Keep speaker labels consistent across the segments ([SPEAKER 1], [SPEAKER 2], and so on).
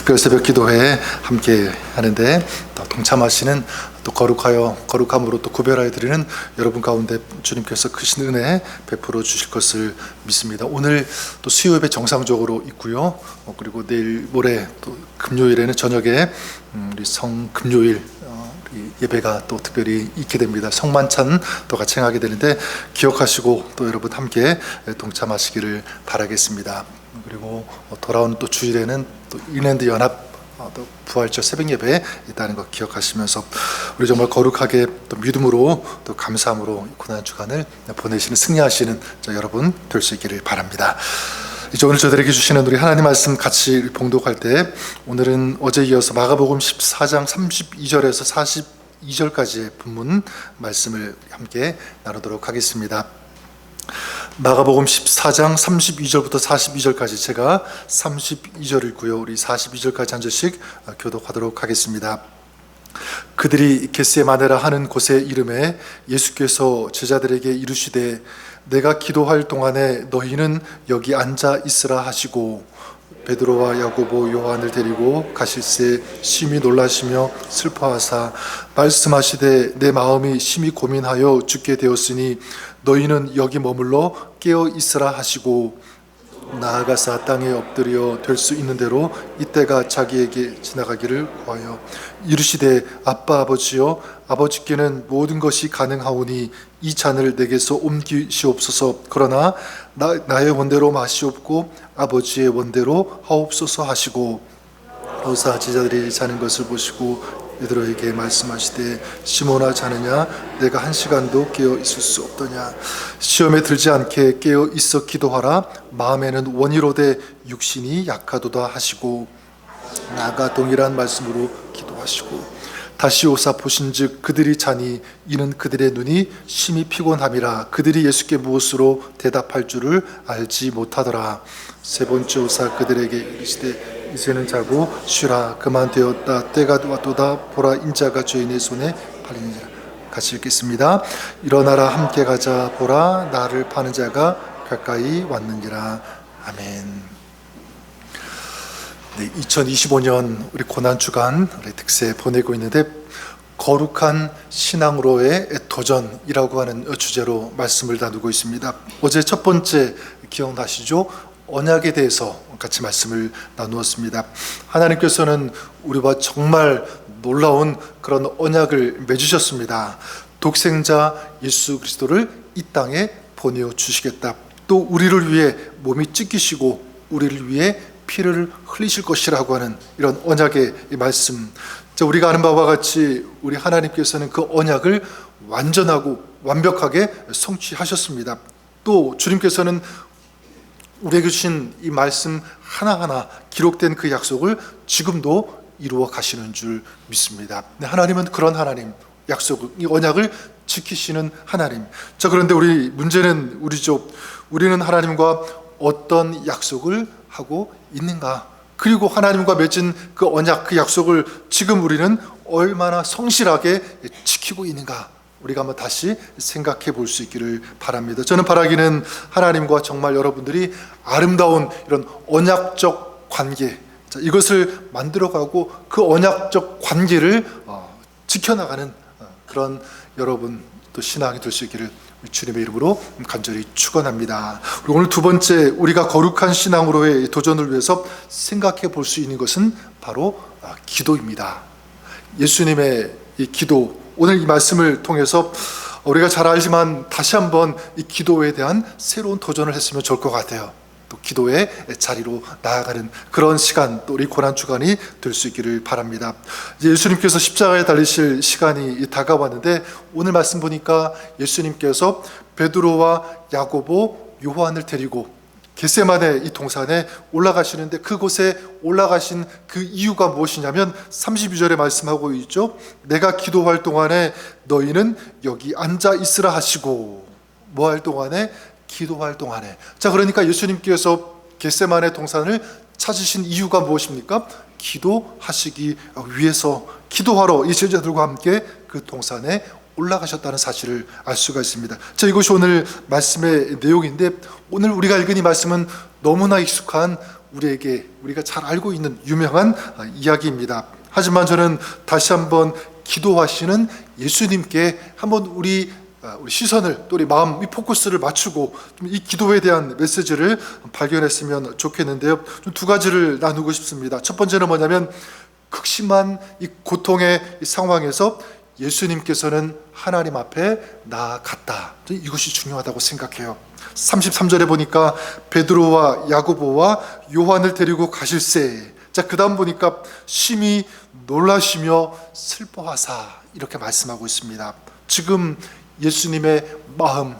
[SPEAKER 1] 특별 새벽 기도회에 함께 하는데 또 동참하시는 또 거룩함으로 또 구별하여 드리는 여러분 가운데 주님께서 크신 은혜 베풀어 주실 것을 믿습니다. 오늘 또 수요 예배 정상적으로 있고요. 그리고 내일 모레 또 금요일에는 저녁에 우리 성금요일 예배가 또 특별히 있게 됩니다. 성만찬 또 같이 행하게 되는데 기억하시고 또 여러분 함께 동참하시기를 바라겠습니다. 그리고 돌아오는 또 주일에는 또 인랜드 연합 또 부활절 새벽 예배에 있다는 것 기억하시면서 우리 정말 거룩하게 또 믿음으로 또 감사함으로 고난 주간을 보내시는 승리하시는 여러분 될 수 있기를 바랍니다. 이제 오늘 저들에게 주시는 우리 하나님 말씀 같이 봉독할 때 오늘은 어제 이어서 마가복음 14장 32절에서 42절까지의 본문 말씀을 함께 나누도록 하겠습니다. 마가복음 14장 32절부터 42절까지 제가 32절 읽고요. 우리 42절까지 한 절씩 교독하도록 하겠습니다. 그들이 겟세마네라 하는 곳에 이름에 예수께서 제자들에게 이르시되 내가 기도할 동안에 너희는 여기 앉아 있으라 하시고 베드로와 야고보 요한을 데리고 가실새 심히 놀라시며 슬퍼하사 말씀하시되 내 마음이 심히 고민하여 죽게 되었으니 너희는 여기 머물러 깨어 있으라 하시고 나아가사 땅에 엎드려 될 수 있는 대로 이때가 자기에게 지나가기를 구하여 이르시되 아빠 아버지여 아버지께는 모든 것이 가능하오니 이 잔을 내게서 옮기시옵소서. 그러나 나의 원대로 마시옵고 아버지의 원대로 하옵소서 하시고 여사 제자들이 자는 것을 보시고 베드로에게 말씀하시되 시몬아 자느냐 내가 한 시간도 깨어 있을 수 없더냐. 시험에 들지 않게 깨어 있어 기도하라. 마음에는 원이로되 육신이 약하도다 하시고 나가 동일한 말씀으로 기도하시고 다시 오사 보신즉 그들이 자니 이는 그들의 눈이 심히 피곤함이라 그들이 예수께 무엇으로 대답할 줄을 알지 못하더라. 세 번째 오사 그들에게 이르시되 이제는 자고 쉬라. 그만 되었다. 때가 왔도다. 보라 인자가 죄인의 손에 팔리느니라. 같이 읽겠습니다. 일어나라 함께 가자. 보라 나를 파는 자가 가까이 왔느니라. 아멘. 네, 2025년 우리 고난주간 우리 특세 보내고 있는데 거룩한 신앙으로의 도전이라고 하는 주제로 말씀을 나누고 있습니다. 어제 첫 번째 기억나시죠? 언약에 대해서 같이 말씀을 나누었습니다. 하나님께서는 우리와 정말 놀라운 그런 언약을 맺으셨습니다. 독생자 예수 그리스도를 이 땅에 보내어 주시겠다. 또 우리를 위해 몸이 찢기시고 우리를 위해 피를 흘리실 것이라고 하는 이런 언약의 말씀. 우리가 아는 바와 같이 우리 하나님께서는 그 언약을 완전하고 완벽하게 성취하셨습니다. 또 주님께서는 우리에게 주신 이 말씀 하나하나 기록된 그 약속을 지금도 이루어 가시는 줄 믿습니다. 하나님은 그런 하나님, 약속, 이 언약을 지키시는 하나님. 자, 그런데 문제는 우리는 하나님과 어떤 약속을 하고 있는가? 그리고 하나님과 맺은 그 언약, 그 약속을 지금 우리는 얼마나 성실하게 지키고 있는가? 우리가 한번 다시 생각해 볼 수 있기를 바랍니다. 저는 바라기는 하나님과 정말 여러분들이 아름다운 이런 언약적 관계, 이것을 만들어가고 그 언약적 관계를 지켜나가는 그런 여러분 또 신앙이 될 수 있기를 주님의 이름으로 간절히 축원합니다. 오늘 두 번째 우리가 거룩한 신앙으로의 도전을 위해서 생각해 볼 수 있는 것은 바로 기도입니다. 예수님의 이 기도, 오늘 이 말씀을 통해서 우리가 잘 알지만 다시 한번 이 기도에 대한 새로운 도전을 했으면 좋을 것 같아요. 또 기도의 자리로 나아가는 그런 시간, 또 우리 고난 주간이 될 수 있기를 바랍니다. 이제 예수님께서 십자가에 달리실 시간이 다가왔는데 오늘 말씀 보니까 예수님께서 베드로와 야고보, 요한을 데리고 겟세마네 이 동산에 올라가시는데 그곳에 올라가신 그 이유가 무엇이냐면 32절에 말씀하고 있죠. 내가 기도할 동안에 너희는 여기 앉아 있으라 하시고, 뭐 할 동안에? 기도할 동안에. 자, 그러니까 예수님께서 겟세마네 동산을 찾으신 이유가 무엇입니까? 기도하시기 위해서, 기도하러 이 제자들과 함께 그 동산에 올라가셨다는 사실을 알 수가 있습니다. 자, 이것이 오늘 말씀의 내용인데 오늘 우리가 읽은 이 말씀은 너무나 익숙한 우리가 잘 알고 있는 유명한 이야기입니다. 하지만 저는 다시 한번 기도하시는 예수님께 한번 우리 시선을, 또 우리 마음, 이 포커스를 맞추고 좀 이 기도에 대한 메시지를 발견했으면 좋겠는데요. 좀 두 가지를 나누고 싶습니다. 첫 번째는 뭐냐면, 극심한 이 고통의 이 상황에서 예수님께서는 하나님 앞에 나아갔다. 이것이 중요하다고 생각해요. 33절에 보니까 베드로와 야고보와 요한을 데리고 가실새, 자, 그 다음 보니까 심히 놀라시며 슬퍼하사, 이렇게 말씀하고 있습니다. 지금 예수님의 마음,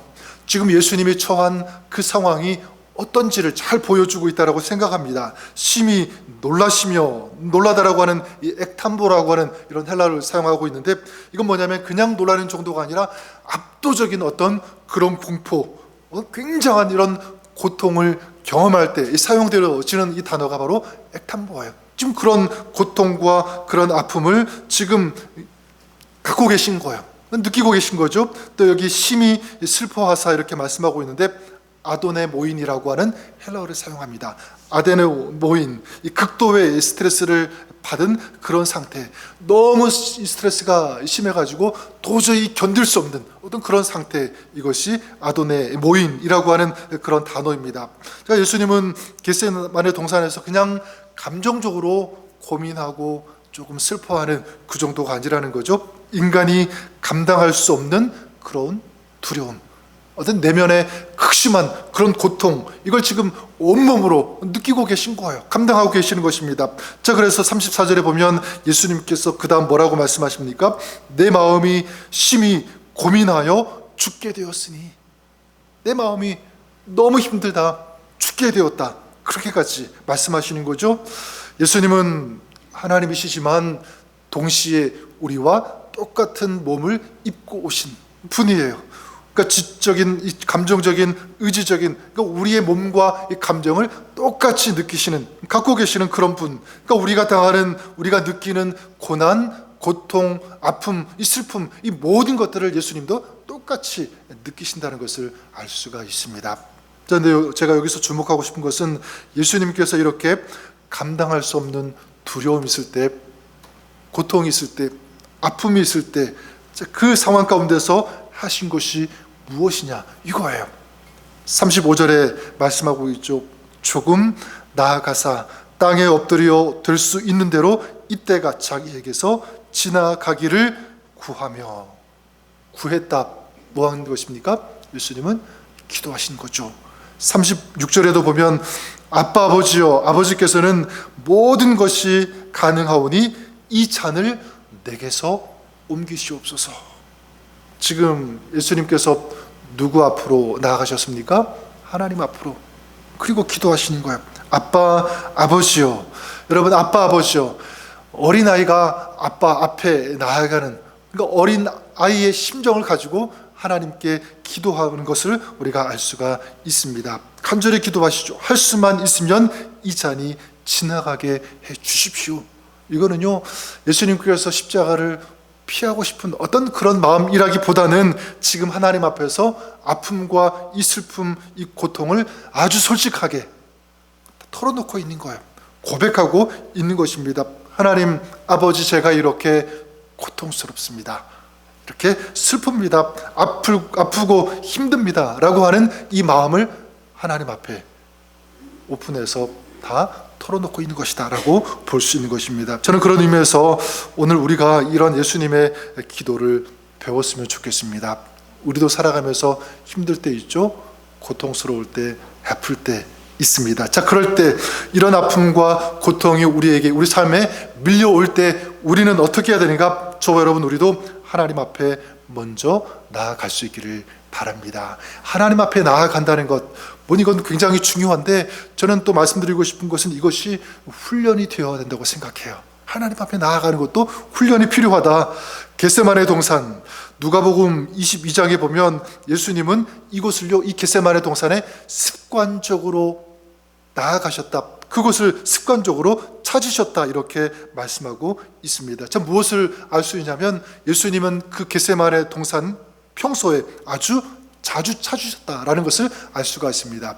[SPEAKER 1] 지금 예수님이 처한 그 상황이 어떤지를 잘 보여주고 있다고 생각합니다. 심히 놀라시며, 놀라다라고 하는 이 ektambo라고 하는 이런 헬라어를 사용하고 있는데, 이건 뭐냐면 그냥 놀라는 정도가 아니라 압도적인 어떤 그런 공포, 굉장한 이런 고통을 경험할 때 사용되어지는 이 단어가 바로 ektambo예요. 지금 그런 고통과 그런 아픔을 지금 갖고 계신 거예요. 느끼고 계신 거죠. 또 여기 심히 슬퍼하사 이렇게 말씀하고 있는데, 아도네 모인이라고 하는 헬라어를 사용합니다. 아데네 모인, 이 극도의 스트레스를 받은 그런 상태, 너무 스트레스가 심해가지고 도저히 견딜 수 없는 어떤 그런 상태, 이것이 아도네 모인이라고 하는 그런 단어입니다. 그러니까 예수님은 겟세마네 동산에서 그냥 감정적으로 고민하고 조금 슬퍼하는 그 정도가 아니라는 거죠. 인간이 감당할 수 없는 그런 두려움, 어떤 내면의 극심한 그런 고통, 이걸 지금 온몸으로 느끼고 계신 거예요. 감당하고 계시는 것입니다. 자, 그래서 34절에 보면 예수님께서 그 다음 뭐라고 말씀하십니까? 내 마음이 심히 고민하여 죽게 되었으니, 내 마음이 너무 힘들다, 죽게 되었다, 그렇게까지 말씀하시는 거죠. 예수님은 하나님이시지만 동시에 우리와 똑같은 몸을 입고 오신 분이에요. 그러니까 지적인, 감정적인, 의지적인, 그러니까 우리의 몸과 이 감정을 똑같이 느끼시는, 갖고 계시는 그런 분. 그러니까 우리가 당하는, 우리가 느끼는 고난, 고통, 아픔, 이 슬픔, 이 모든 것들을 예수님도 똑같이 느끼신다는 것을 알 수가 있습니다. 그런데 제가 여기서 주목하고 싶은 것은, 예수님께서 이렇게 감당할 수 없는 두려움이 있을 때, 고통이 있을 때, 아픔이 있을 때, 그 상황 가운데서 하신 것이 무엇이냐, 이거예요. 35절에 말씀하고 있죠. 조금 나아가사 땅에 엎드려 들 수 있는 대로 이때가 자기에게서 지나가기를 구하며. 구했다, 뭐 하는 것입니까? 예수님은 기도하신 거죠. 36절에도 보면 아빠 아버지여, 아버지께서는 모든 것이 가능하오니 이 잔을 내게서 옮기시옵소서. 지금 예수님께서 누구 앞으로 나아가셨습니까? 하나님 앞으로. 그리고 기도하시는 거예요. 아빠 아버지요. 여러분, 아빠 아버지요, 어린아이가 아빠 앞에 나아가는, 그러니까 어린아이의 심정을 가지고 하나님께 기도하는 것을 우리가 알 수가 있습니다. 간절히 기도하시죠. 할 수만 있으면 이 잔이 지나가게 해 주십시오. 이거는요, 예수님께서 십자가를 피하고 싶은 어떤 그런 마음이라기보다는 지금 하나님 앞에서 아픔과 이 슬픔, 이 고통을 아주 솔직하게 털어놓고 있는 거예요. 고백하고 있는 것입니다. 하나님 아버지, 제가 이렇게 고통스럽습니다, 이렇게 슬픕니다, 아프고 힘듭니다 라고 하는 이 마음을 하나님 앞에 오픈해서 다 털어놓고 있는 것이다 라고 볼 수 있는 것입니다. 저는 그런 의미에서 오늘 우리가 이런 예수님의 기도를 배웠으면 좋겠습니다. 우리도 살아가면서 힘들 때 있죠. 고통스러울 때, 아플 때 있습니다. 자, 그럴 때 이런 아픔과 고통이 우리에게, 우리 삶에 밀려올 때 우리는 어떻게 해야 되는가? 저와 여러분, 우리도 하나님 앞에 먼저 나아갈 수 있기를 바랍니다. 하나님 앞에 나아간다는 것, 이건 굉장히 중요한데, 저는 또 말씀드리고 싶은 것은 이것이 훈련이 되어야 된다고 생각해요. 하나님 앞에 나아가는 것도 훈련이 필요하다. 겟세마네 동산, 누가복음 22장에 보면 예수님은 이곳을요, 이 겟세마네 동산에 습관적으로 나아가셨다, 그것을 습관적으로 찾으셨다, 이렇게 말씀하고 있습니다. 자, 무엇을 알 수 있냐면, 예수님은 그 겟세마네 동산 평소에 아주 자주 찾으셨다라는 것을 알 수가 있습니다.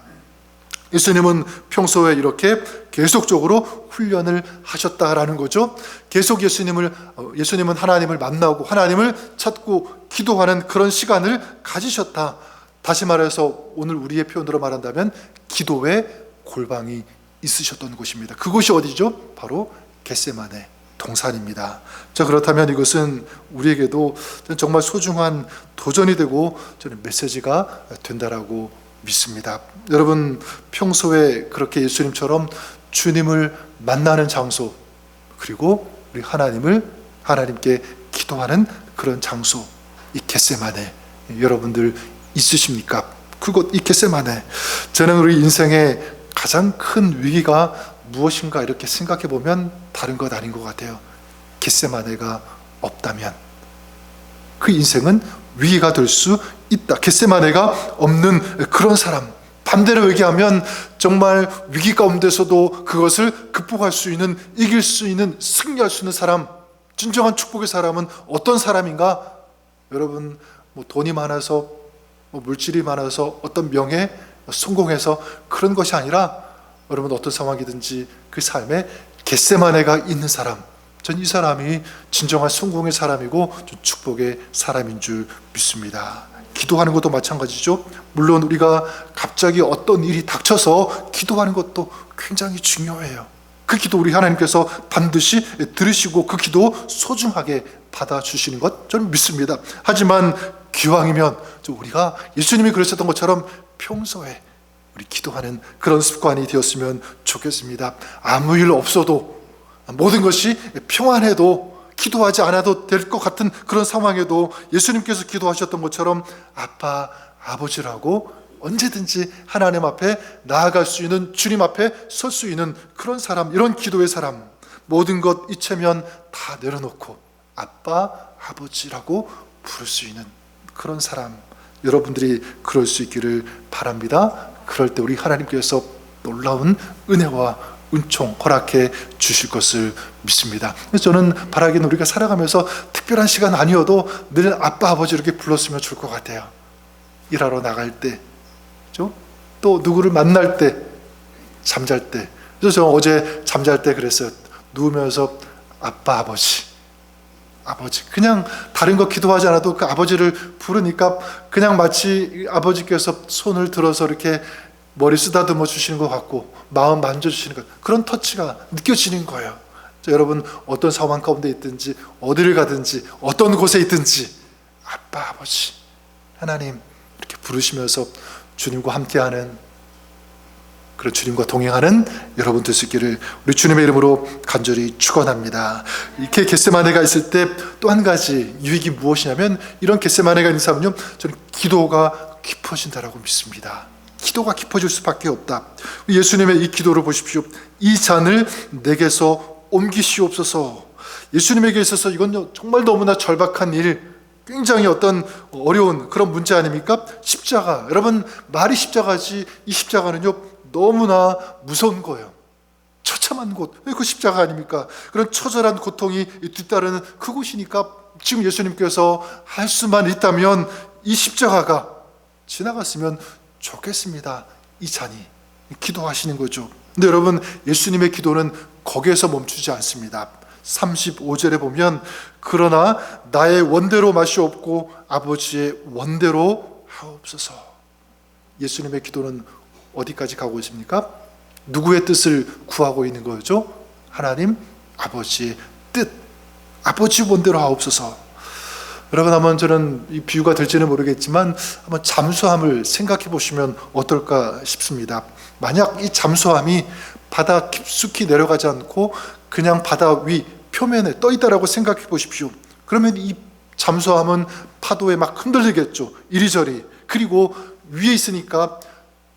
[SPEAKER 1] 예수님은 평소에 이렇게 계속적으로 훈련을 하셨다라는 거죠. 계속 예수님은 하나님을 만나고 하나님을 찾고 기도하는 그런 시간을 가지셨다. 다시 말해서 오늘 우리의 표현으로 말한다면 기도의 골방이 있으셨던 곳입니다. 그곳이 어디죠? 바로 겟세마네 동산입니다. 자, 그렇다면 이것은 우리에게도 정말 소중한 도전이 되고 저는 메시지가 된다라고 믿습니다. 여러분, 평소에 그렇게 예수님처럼 주님을 만나는 장소, 그리고 우리 하나님께 기도하는 그런 장소, 이 겟세마네 여러분들 있으십니까? 그곳 이 겟세마네, 저는 우리 인생의 가장 큰 위기가 무엇인가 이렇게 생각해 보면 다른 것 아닌 것 같아요. 겟세마네가 없다면 그 인생은 위기가 될 수 있다. 겟세마네가 없는 그런 사람, 반대로 얘기하면 정말 위기 가운데서도 그것을 극복할 수 있는, 이길 수 있는, 승리할 수 있는 사람, 진정한 축복의 사람은 어떤 사람인가? 여러분, 돈이 많아서, 물질이 많아서, 어떤 명예, 성공해서 그런 것이 아니라 여러분 어떤 상황이든지 그 삶에 겟세마네가 있는 사람, 전 이 사람이 진정한 성공의 사람이고 축복의 사람인 줄 믿습니다. 기도하는 것도 마찬가지죠. 물론 우리가 갑자기 어떤 일이 닥쳐서 기도하는 것도 굉장히 중요해요. 그 기도 우리 하나님께서 반드시 들으시고 그 기도 소중하게 받아주시는 것 저는 믿습니다. 하지만 기왕이면 우리가 예수님이 그러셨던 것처럼 평소에 우리 기도하는 그런 습관이 되었으면 좋겠습니다. 아무 일 없어도, 모든 것이 평안해도, 기도하지 않아도 될 것 같은 그런 상황에도 예수님께서 기도하셨던 것처럼 아빠, 아버지라고 언제든지 하나님 앞에 나아갈 수 있는, 주님 앞에 설 수 있는 그런 사람, 이런 기도의 사람, 모든 것 이체면 다 내려놓고 아빠, 아버지라고 부를 수 있는 그런 사람, 여러분들이 그럴 수 있기를 바랍니다. 그럴 때 우리 하나님께서 놀라운 은혜와 은총 허락해 주실 것을 믿습니다. 그래서 저는 바라기는 우리가 살아가면서 특별한 시간 아니어도 늘 아빠, 아버지 이렇게 불렀으면 좋을 것 같아요. 일하러 나갈 때, 또 누구를 만날 때, 잠잘 때. 그래서 저 어제 잠잘 때 그랬어요. 누우면서 아빠, 아버지, 그냥 다른 거 기도하지 않아도 그 아버지를 부르니까 그냥 마치 아버지께서 손을 들어서 이렇게 머리 쓰다듬어 주시는 것 같고 마음 만져주시는 것, 그런 터치가 느껴지는 거예요. 여러분 어떤 상황 가운데 있든지, 어디를 가든지, 어떤 곳에 있든지 아빠, 아버지, 하나님 이렇게 부르시면서 주님과 함께하는, 그런 주님과 동행하는 여러분 될 수 있기를 우리 주님의 이름으로 간절히 축원합니다. 이렇게 겟세마네가 있을 때 또 한 가지 유익이 무엇이냐면, 이런 겟세마네가 있는 사람은요, 저는 기도가 깊어진다라고 믿습니다. 기도가 깊어질 수밖에 없다. 예수님의 이 기도를 보십시오. 이 잔을 내게서 옮기시옵소서. 예수님에게 있어서 이건 정말 너무나 절박한 일, 굉장히 어떤 어려운 그런 문제 아닙니까? 십자가. 여러분, 말이 십자가지 이 십자가는요 너무나 무서운 거예요. 처참한 곳, 왜 그 십자가 아닙니까? 그런 처절한 고통이 뒤따르는 그곳이니까 지금 예수님께서 할 수만 있다면 이 십자가가 지나갔으면 좋겠습니다. 이 잔이. 기도하시는 거죠. 근데 여러분, 예수님의 기도는 거기에서 멈추지 않습니다. 35절에 보면 그러나 나의 원대로 마시옵고 아버지의 원대로 하옵소서. 예수님의 기도는 어디까지 가고 있습니까? 누구의 뜻을 구하고 있는 거죠? 하나님 아버지의 뜻, 아버지 원대로 하옵소서. 여러분, 한번 저는 이 비유가 될지는 모르겠지만 한번 잠수함을 생각해 보시면 어떨까 싶습니다. 만약 이 잠수함이 바다 깊숙이 내려가지 않고 그냥 바다 위 표면에 떠 있다라고 생각해 보십시오. 그러면 이 잠수함은 파도에 막 흔들리겠죠. 이리저리. 그리고 위에 있으니까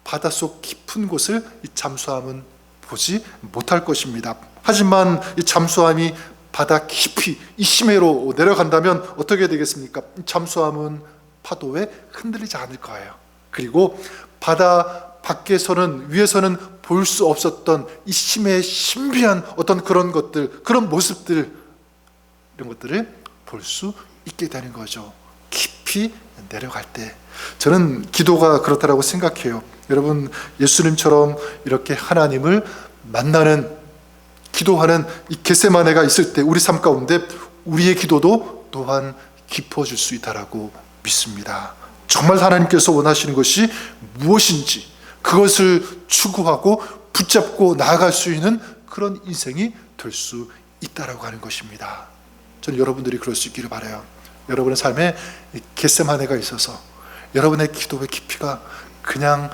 [SPEAKER 1] 바닷속 깊은 곳을 이 잠수함은 보지 못할 것입니다. 하지만 이 잠수함이 바다 깊이 이 심해로 내려간다면 어떻게 되겠습니까? 잠수함은 파도에 흔들리지 않을 거예요. 그리고 바다 밖에서는, 위에서는 볼 수 없었던 이 심해의 신비한 어떤 그런 것들, 그런 모습들, 이런 것들을 볼 수 있게 되는 거죠. 깊이 깊이 내려갈 때, 저는 기도가 그렇다라고 생각해요. 여러분, 예수님처럼 이렇게 하나님을 만나는, 기도하는 이 겟세마네가 있을 때 우리 삶 가운데 우리의 기도도 또한 깊어질 수 있다라고 믿습니다. 정말 하나님께서 원하시는 것이 무엇인지 그것을 추구하고 붙잡고 나아갈 수 있는 그런 인생이 될 수 있다라고 하는 것입니다. 저는 여러분들이 그럴 수 있기를 바라요. 여러분의 삶에 겟세마네가 있어서 여러분의 기도의 깊이가 그냥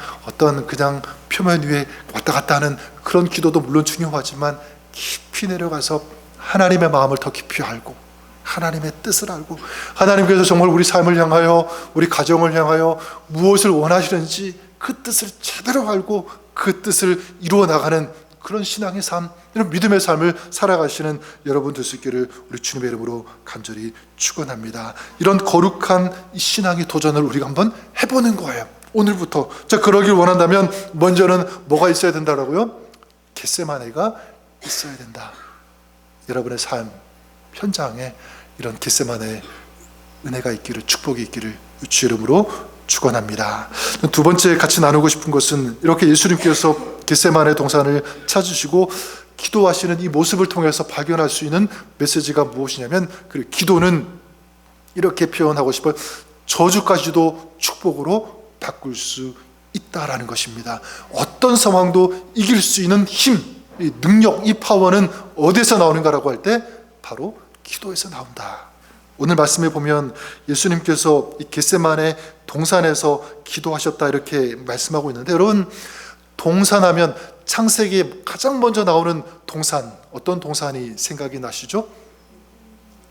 [SPEAKER 1] 표면 위에 왔다 갔다 하는 그런 기도도 물론 중요하지만, 깊이 내려가서 하나님의 마음을 더 깊이 알고 하나님의 뜻을 알고 하나님께서 정말 우리 삶을 향하여, 우리 가정을 향하여 무엇을 원하시는지 그 뜻을 제대로 알고 그 뜻을 이루어 나가는 그런 신앙의 삶, 이런 믿음의 삶을 살아가시는 여러분 될 수 있기를 우리 주님의 이름으로 간절히 축원합니다. 이런 거룩한 이 신앙의 도전을 우리가 한번 해보는 거예요. 오늘부터. 자, 그러길 원한다면 먼저는 뭐가 있어야 된다고요? 겟세마네가 있어야 된다. 여러분의 삶 현장에 이런 겟세마네 은혜가 있기를, 축복이 있기를 주 이름으로 축원합니다. 두 번째 같이 나누고 싶은 것은, 이렇게 예수님께서 겟세마네 동산을 찾으시고 기도하시는 이 모습을 통해서 발견할 수 있는 메시지가 무엇이냐면, 그 기도는 이렇게 표현하고 싶어요. 저주까지도 축복으로 바꿀 수 있다라는 것입니다. 어떤 상황도 이길 수 있는 힘, 이 능력, 이 파워는 어디서 나오는가라고 할 때 바로 기도에서 나온다. 오늘 말씀에 보면 예수님께서 이 겟세마네 동산에서 기도하셨다 이렇게 말씀하고 있는데, 여러분, 동산하면 창세기에 가장 먼저 나오는 동산, 어떤 동산이 생각이 나시죠?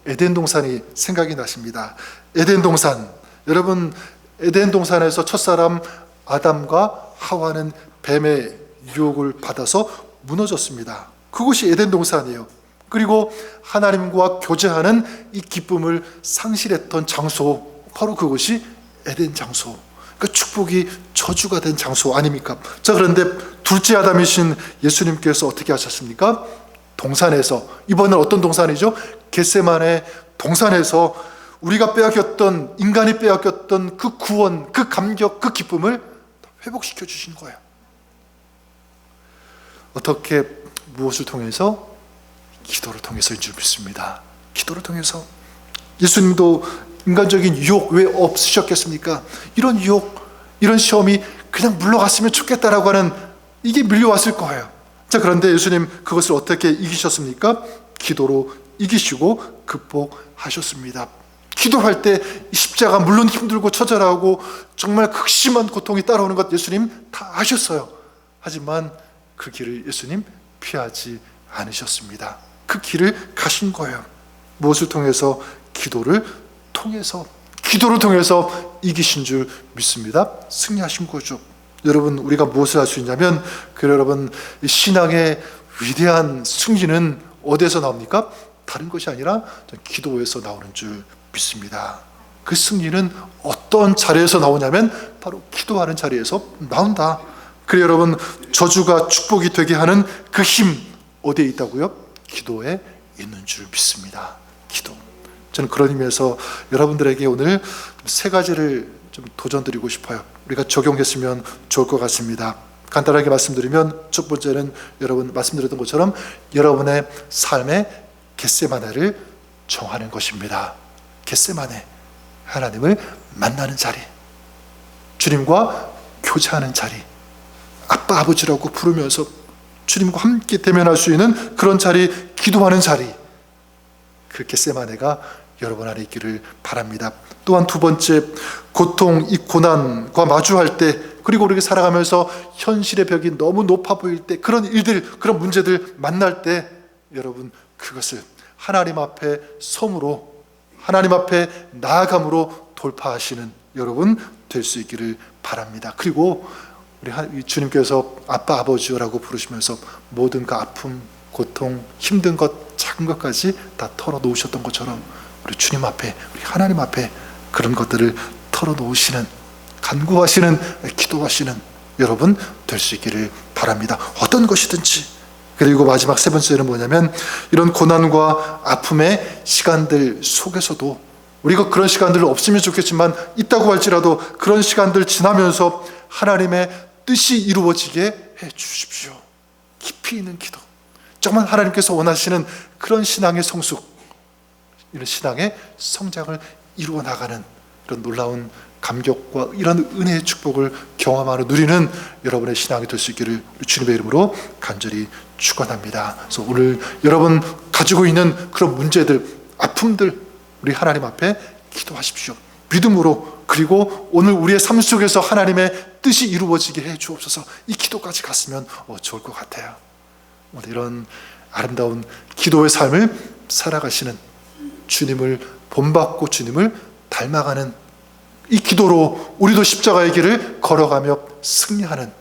[SPEAKER 1] 에덴 동산이 생각이 나십니다. 에덴 동산, 여러분, 에덴 동산에서 첫사람 아담과 하와는 뱀의 유혹을 받아서 무너졌습니다. 그것이 에덴 동산이에요. 그리고 하나님과 교제하는 이 기쁨을 상실했던 장소, 바로 그것이 에덴 장소, 그러니까 축복이 저주가 된 장소 아닙니까? 자, 그런데 둘째 아담이신 예수님께서 어떻게 하셨습니까? 동산에서, 이번엔 어떤 동산이죠? 겟세마네 동산에서 우리가 빼앗겼던, 인간이 빼앗겼던 그 구원, 그 감격, 그 기쁨을 회복시켜 주신 거예요. 어떻게, 무엇을 통해서? 기도를 통해서인 줄 믿습니다. 기도를 통해서. 예수님도 인간적인 유혹 왜 없으셨겠습니까? 이런 유혹, 이런 시험이 그냥 물러갔으면 좋겠다라고 하는, 이게 밀려왔을 거예요. 자, 그런데 예수님 그것을 어떻게 이기셨습니까? 기도로 이기시고 극복하셨습니다. 기도할 때 십자가, 물론 힘들고 처절하고 정말 극심한 고통이 따라오는 것 예수님 다 아셨어요. 하지만 그 길을 예수님 피하지 않으셨습니다. 그 길을 가신 거예요. 무엇을 통해서? 기도를 통해서. 기도를 통해서 이기신 줄 믿습니다. 승리하신 거죠. 여러분, 우리가 무엇을 할 수 있냐면, 여러분, 신앙의 위대한 승리는 어디에서 나옵니까? 다른 것이 아니라 기도에서 나오는 줄 믿습니다. 그 승리는 어떤 자리에서 나오냐면 바로 기도하는 자리에서 나온다. 그래서 여러분, 저주가 축복이 되게 하는 그 힘 어디에 있다고요? 기도에 있는 줄 믿습니다. 기도. 저는 그런 의미에서 여러분들에게 오늘 세 가지를 좀 도전드리고 싶어요. 우리가 적용했으면 좋을 것 같습니다. 간단하게 말씀드리면, 첫 번째는 여러분 말씀드렸던 것처럼 여러분의 삶의 겟세마네를 정하는 것입니다. 겟세마네, 하나님을 만나는 자리, 주님과 교제하는 자리, 아빠 아버지라고 부르면서 주님과 함께 대면할 수 있는 그런 자리, 기도하는 자리, 그 겟세마네가 여러분 안에 있기를 바랍니다. 또한 두 번째, 고통, 이 고난과 마주할 때, 그리고 우리가 살아가면서 현실의 벽이 너무 높아 보일 때, 그런 일들, 그런 문제들 만날 때, 여러분 그것을 하나님 앞에 섬으로, 하나님 앞에 나아감으로 돌파하시는 여러분 될 수 있기를 바랍니다. 그리고 우리 주님께서 아빠 아버지라고 부르시면서 모든 그 아픔, 고통, 힘든 것, 작은 것까지 다 털어놓으셨던 것처럼 우리 주님 앞에, 우리 하나님 앞에 그런 것들을 털어놓으시는, 간구하시는, 기도하시는 여러분 될 수 있기를 바랍니다. 어떤 것이든지. 그리고 마지막 세 번째는 뭐냐면, 이런 고난과 아픔의 시간들 속에서도 우리가 그런 시간들 없으면 좋겠지만 있다고 할지라도 그런 시간들 지나면서 하나님의 뜻이 이루어지게 해 주십시오. 깊이 있는 기도, 정말 하나님께서 원하시는 그런 신앙의 성숙, 이런 신앙의 성장을 이루어 나가는 이런 놀라운 감격과 이런 은혜의 축복을 경험하는 누리는 여러분의 신앙이 될 수 있기를 주님의 이름으로 간절히 축원합니다. 그래서 오늘 여러분 가지고 있는 그런 문제들, 아픔들, 우리 하나님 앞에 기도하십시오. 믿음으로. 그리고 오늘 우리의 삶 속에서 하나님의 뜻이 이루어지게 해 주옵소서. 이 기도까지 갔으면 좋을 것 같아요. 오늘 이런 아름다운 기도의 삶을 살아가시는, 주님을 본받고 주님을 닮아가는 이 기도로 우리도 십자가의 길을 걸어가며 승리하는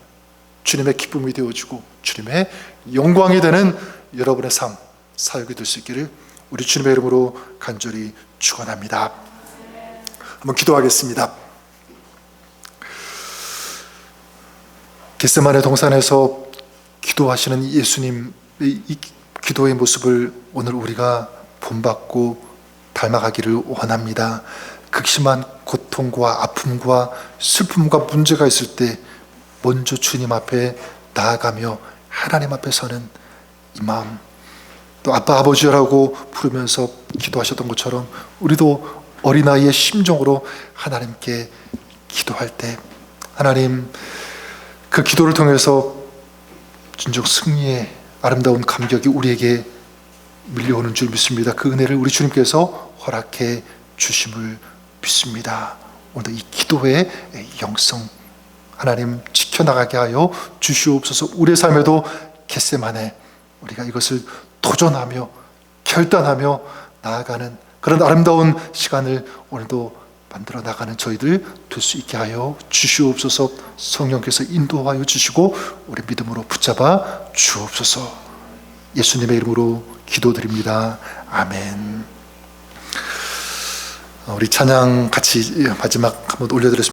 [SPEAKER 1] 주님의 기쁨이 되어주고 주님의 영광이 되는 여러분의 삶, 사역이 될 수 있기를 우리 주님의 이름으로 간절히 축원합니다. 한번 기도하겠습니다. 겟세마네 동산에서 기도하시는 예수님의 이 기도의 모습을 오늘 우리가 본받고 닮아가기를 원합니다. 극심한 고통과 아픔과 슬픔과 문제가 있을 때 먼저 주님 앞에 나아가며 하나님 앞에 서는 이 마음, 또 아빠 아버지라고 부르면서 기도하셨던 것처럼 우리도 어린아이의 심정으로 하나님께 기도할 때 하나님 그 기도를 통해서 진정 승리의 아름다운 감격이 우리에게 밀려오는 줄 믿습니다. 그 은혜를 우리 주님께서 허락해 주심을 믿습니다. 오늘 이 기도의 영성 하나님 지켜나가게 하여 주시옵소서. 우리의 삶에도 겟세마네 우리가 이것을 도전하며 결단하며 나아가는 그런 아름다운 시간을 오늘도 만들어 나가는 저희들 될 수 있게 하여 주시옵소서. 성령께서 인도하여 주시고 우리 믿음으로 붙잡아 주옵소서. 예수님의 이름으로 기도드립니다. 아멘. 우리 찬양 같이 마지막 한번 올려드렸습니다.